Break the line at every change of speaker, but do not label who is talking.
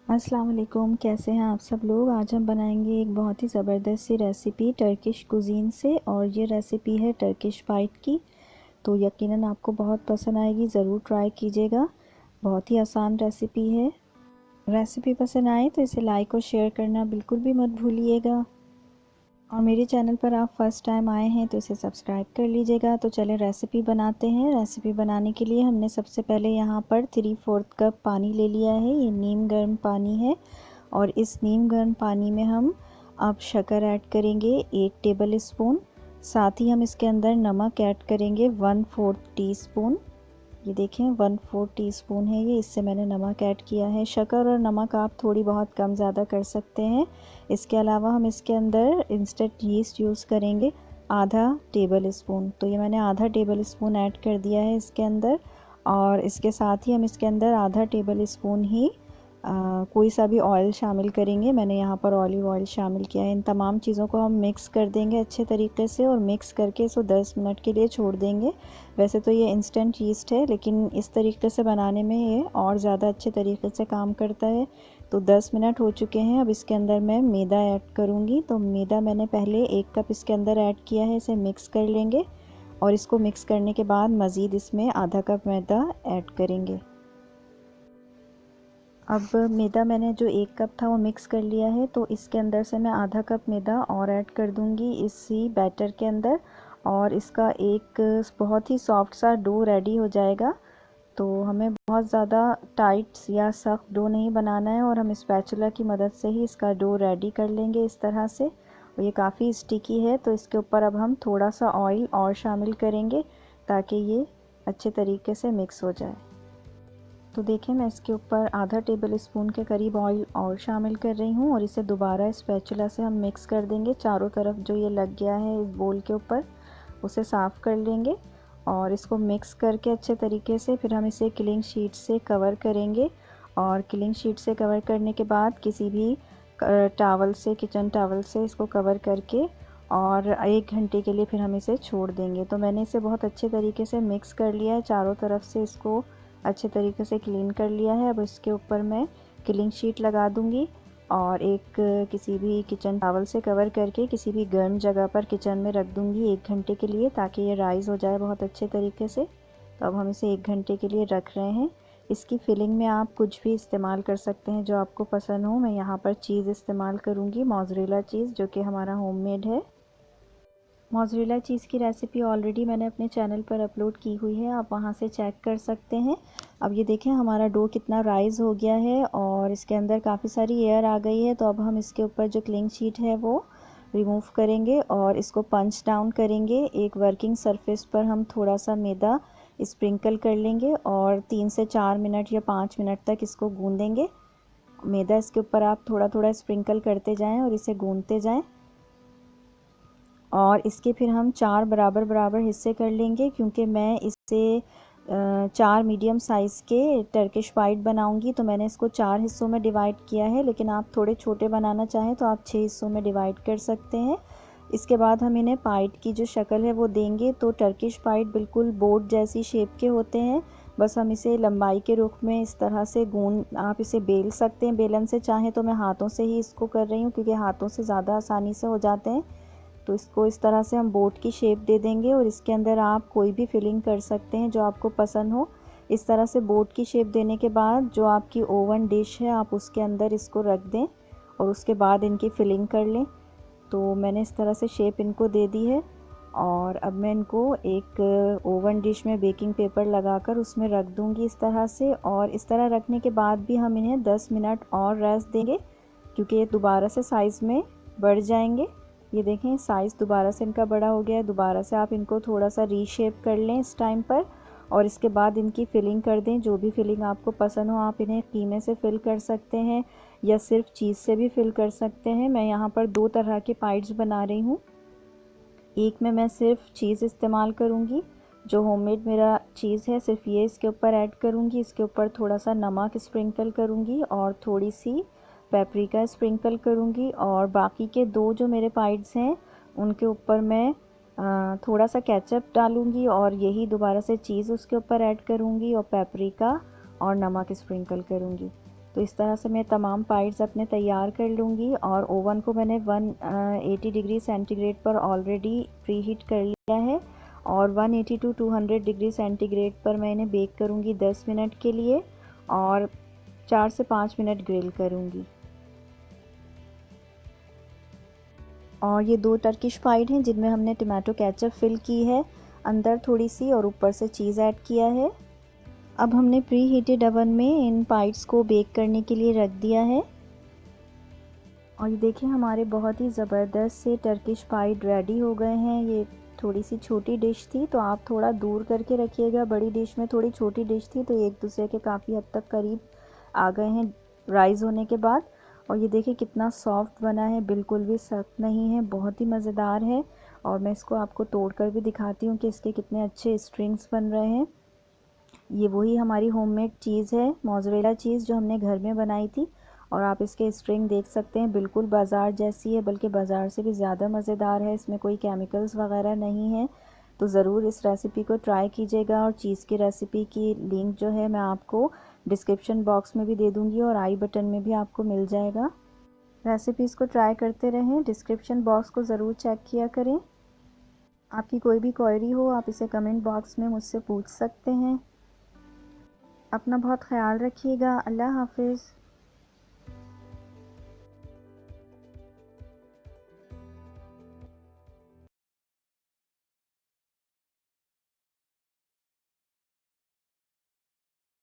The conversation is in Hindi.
अस्सलाम वालेकुम, कैसे हैं आप सब लोग। आज हम बनाएंगे एक बहुत ही ज़बरदस्त सी रेसिपी टर्किश कुजीन से, और ये रेसिपी है टर्किश बाइट की। तो यकीनन आपको बहुत पसंद आएगी, ज़रूर ट्राई कीजिएगा। बहुत ही आसान रेसिपी है। रेसिपी पसंद आए तो इसे लाइक और शेयर करना बिल्कुल भी मत भूलिएगा, और मेरे चैनल पर आप फर्स्ट टाइम आए हैं तो इसे सब्सक्राइब कर लीजिएगा। तो चलें रेसिपी बनाते हैं। रेसिपी बनाने के लिए हमने सबसे पहले यहाँ पर 3/4 कप पानी ले लिया है। ये नीम गर्म पानी है, और इस नीम गर्म पानी में हम अब शक्कर ऐड करेंगे 1 टेबल स्पून। साथ ही हम इसके अंदर नमक ऐड करेंगे 1/4 टीस्पून। ये देखें 1/4 टीस्पून है ये, इससे मैंने नमक ऐड किया है। शक्कर और नमक आप थोड़ी बहुत कम ज़्यादा कर सकते हैं। इसके अलावा हम इसके अंदर इंस्टेंट यीस्ट यूज़ करेंगे आधा टेबल स्पून। तो ये मैंने आधा टेबल स्पून ऐड कर दिया है इसके अंदर। और इसके साथ ही हम इसके अंदर आधा टेबल स्पून ही कोई सा भी ऑयल शामिल करेंगे। मैंने यहाँ पर ऑलिव ऑयल शामिल किया है। इन तमाम चीज़ों को हम मिक्स कर देंगे अच्छे तरीके से, और मिक्स करके इसको 10 मिनट के लिए छोड़ देंगे। वैसे तो ये इंस्टेंट यीस्ट है, लेकिन इस तरीके से बनाने में ये और ज़्यादा अच्छे तरीके से काम करता है। तो 10 मिनट हो चुके हैं। अब इसके अंदर मैं मैदा ऐड करूँगी। तो मैदा मैंने पहले 1 कप इसके अंदर ऐड किया है। इसे मिक्स कर लेंगे, और इसको मिक्स करने के बाद मज़ीद इसमें आधा कप मैदा ऐड करेंगे। अब मैदा मैंने जो 1 कप था वो मिक्स कर लिया है, तो इसके अंदर से मैं आधा कप मैदा और ऐड कर दूंगी इसी बैटर के अंदर, और इसका एक बहुत ही सॉफ्ट सा डो रेडी हो जाएगा। तो हमें बहुत ज़्यादा टाइट या सख्त डो नहीं बनाना है, और हम स्पैचुला की मदद से ही इसका डो रेडी कर लेंगे इस तरह से। और ये काफ़ी स्टिकी है, तो इसके ऊपर अब हम थोड़ा सा ऑयल और शामिल करेंगे ताकि ये अच्छे तरीके से मिक्स हो जाए। तो देखें, मैं इसके ऊपर आधा टेबल स्पून के करीब ऑयल और शामिल कर रही हूँ, और इसे दोबारा स्पैचुला से हम मिक्स कर देंगे। चारों तरफ जो ये लग गया है इस बोल के ऊपर, उसे साफ़ कर लेंगे, और इसको मिक्स करके अच्छे तरीके से फिर हम इसे किलिंग शीट से कवर करेंगे। और किलिंग शीट से कवर करने के बाद किसी भी टावल से, किचन टावल से इसको कवर करके और 1 घंटे के लिए फिर हम इसे छोड़ देंगे। तो मैंने इसे बहुत अच्छे तरीके से मिक्स कर लिया है, चारों तरफ से इसको अच्छे तरीके से क्लीन कर लिया है। अब इसके ऊपर मैं किलिंग शीट लगा दूंगी, और एक किसी भी किचन टॉवल से कवर करके किसी भी गर्म जगह पर किचन में रख दूंगी 1 घंटे के लिए, ताकि ये राइज़ हो जाए बहुत अच्छे तरीके से। तो अब हम इसे 1 घंटे के लिए रख रहे हैं। इसकी फिलिंग में आप कुछ भी इस्तेमाल कर सकते हैं जो आपको पसंद हो। मैं यहाँ पर चीज़ इस्तेमाल करूँगी, मोज़रेला चीज़, जो कि हमारा होममेड है। मोज़रेला चीज़ की रेसिपी ऑलरेडी मैंने अपने चैनल पर अपलोड की हुई है, आप वहां से चेक कर सकते हैं। अब ये देखें हमारा डो कितना राइज़ हो गया है, और इसके अंदर काफ़ी सारी एयर आ गई है। तो अब हम इसके ऊपर जो क्लिंग शीट है वो रिमूव करेंगे, और इसको पंच डाउन करेंगे। एक वर्किंग सरफेस पर हम थोड़ा सा मैदा स्प्रिंकल कर लेंगे, और 3 से 4 मिनट या 5 मिनट तक इसको गूँधेंगे। मैदा इसके ऊपर आप थोड़ा थोड़ा स्प्रिंकल करते जाएँ और इसे गूँधते जाएँ। और इसके फिर हम 4 बराबर बराबर हिस्से कर लेंगे, क्योंकि मैं इससे 4 मीडियम साइज़ के टर्किश बाइट बनाऊंगी। तो मैंने इसको 4 हिस्सों में डिवाइड किया है, लेकिन आप थोड़े छोटे बनाना चाहें तो आप 6 हिस्सों में डिवाइड कर सकते हैं। इसके बाद हम इन्हें पाइट की जो शक्ल है वो देंगे। तो टर्किश बाइट बिल्कुल बोट जैसी शेप के होते हैं। बस हम इसे लंबाई के रुख में इस तरह से गूंद, आप इसे बेल सकते हैं बेलन से, चाहें तो मैं हाथों से ही इसको कर रही हूँ क्योंकि हाथों से ज़्यादा आसानी से हो जाते हैं। तो इसको इस तरह से हम बोट की शेप दे देंगे, और इसके अंदर आप कोई भी फिलिंग कर सकते हैं जो आपको पसंद हो। इस तरह से बोट की शेप देने के बाद जो आपकी ओवन डिश है आप उसके अंदर इसको रख दें, और उसके बाद इनकी फिलिंग कर लें। तो मैंने इस तरह से शेप इनको दे दी है, और अब मैं इनको एक ओवन डिश में बेकिंग पेपर लगाकर उसमें रख दूंगी इस तरह से। और इस तरह रखने के बाद भी हम इन्हें 10 मिनट और रेस्ट देंगे, क्योंकि ये दोबारा से साइज़ में बढ़ जाएंगे। ये देखें साइज़ दोबारा से इनका बड़ा हो गया है। दोबारा से आप इनको थोड़ा सा रीशेप कर लें इस टाइम पर, और इसके बाद इनकी फिलिंग कर दें। जो भी फिलिंग आपको पसंद हो, आप इन्हें कीमे से फिल कर सकते हैं या सिर्फ चीज़ से भी फिल कर सकते हैं। मैं यहाँ पर 2 तरह के पाइट्स बना रही हूँ। एक में मैं सिर्फ चीज़ इस्तेमाल करूँगी, जो होममेड मेरा चीज़ है सिर्फ ये इसके ऊपर ऐड करूँगी। इसके ऊपर थोड़ा सा नमक स्प्रिंकल करूँगी और थोड़ी सी पेपरिका स्प्रिंकल करूँगी, और बाकी के 2 जो मेरे पाइट्स हैं उनके ऊपर मैं थोड़ा सा केचप डालूँगी, और यही दोबारा से चीज़ उसके ऊपर ऐड करूँगी, और पेपरिका और नमक स्प्रिंकल करूँगी। तो तो इस तरह से मैं तमाम पाइट्स अपने तैयार कर लूँगी। और ओवन को मैंने 180 डिग्री सेंटीग्रेड पर ऑलरेडी प्री हीट कर लिया है और 180 टू 200 डिग्री सेंटीग्रेड पर मैं इन्हें बेक करूँगी 10 मिनट के लिए और 4 से 5 मिनट ग्रिल करूँगी। और ये 2 टर्किश पाइड हैं जिनमें हमने टमाटो केचप फिल की है अंदर थोड़ी सी और ऊपर से चीज़ ऐड किया है। अब हमने प्री हीटेड ओवन में इन पाइड्स को बेक करने के लिए रख दिया है। और ये देखिए हमारे बहुत ही ज़बरदस्त से टर्किश पाइड रेडी हो गए हैं। ये थोड़ी सी छोटी डिश थी तो आप थोड़ा दूर करके रखिएगा, बड़ी डिश में थोड़ी छोटी डिश थी तो एक दूसरे के काफ़ी हद तक करीब आ गए हैं राइज़ होने के बाद। और ये देखिए कितना सॉफ्ट बना है, बिल्कुल भी सख्त नहीं है, बहुत ही मज़ेदार है। और मैं इसको आपको तोड़ कर भी दिखाती हूँ कि इसके कितने अच्छे स्ट्रिंग्स बन रहे हैं। ये वही हमारी होममेड चीज़ है, मोज़रेला चीज़ जो हमने घर में बनाई थी। और आप इसके स्ट्रिंग देख सकते हैं, बिल्कुल बाज़ार जैसी है, बल्कि बाज़ार से भी ज़्यादा मज़ेदार है। इसमें कोई केमिकल्स वगैरह नहीं है। तो ज़रूर इस रेसिपी को ट्राई कीजिएगा। और चीज़ की रेसिपी की लिंक जो है मैं आपको डिस्क्रिप्शन बॉक्स में भी दे दूँगी और आई बटन में भी आपको मिल जाएगा। रेसिपीज़ को ट्राई करते रहें, डिस्क्रिप्शन बॉक्स को ज़रूर चेक किया करें। आपकी कोई भी क्वेरी हो आप इसे कमेंट बॉक्स में मुझसे पूछ सकते हैं। अपना बहुत ख्याल रखिएगा। अल्लाह हाफ़िज़।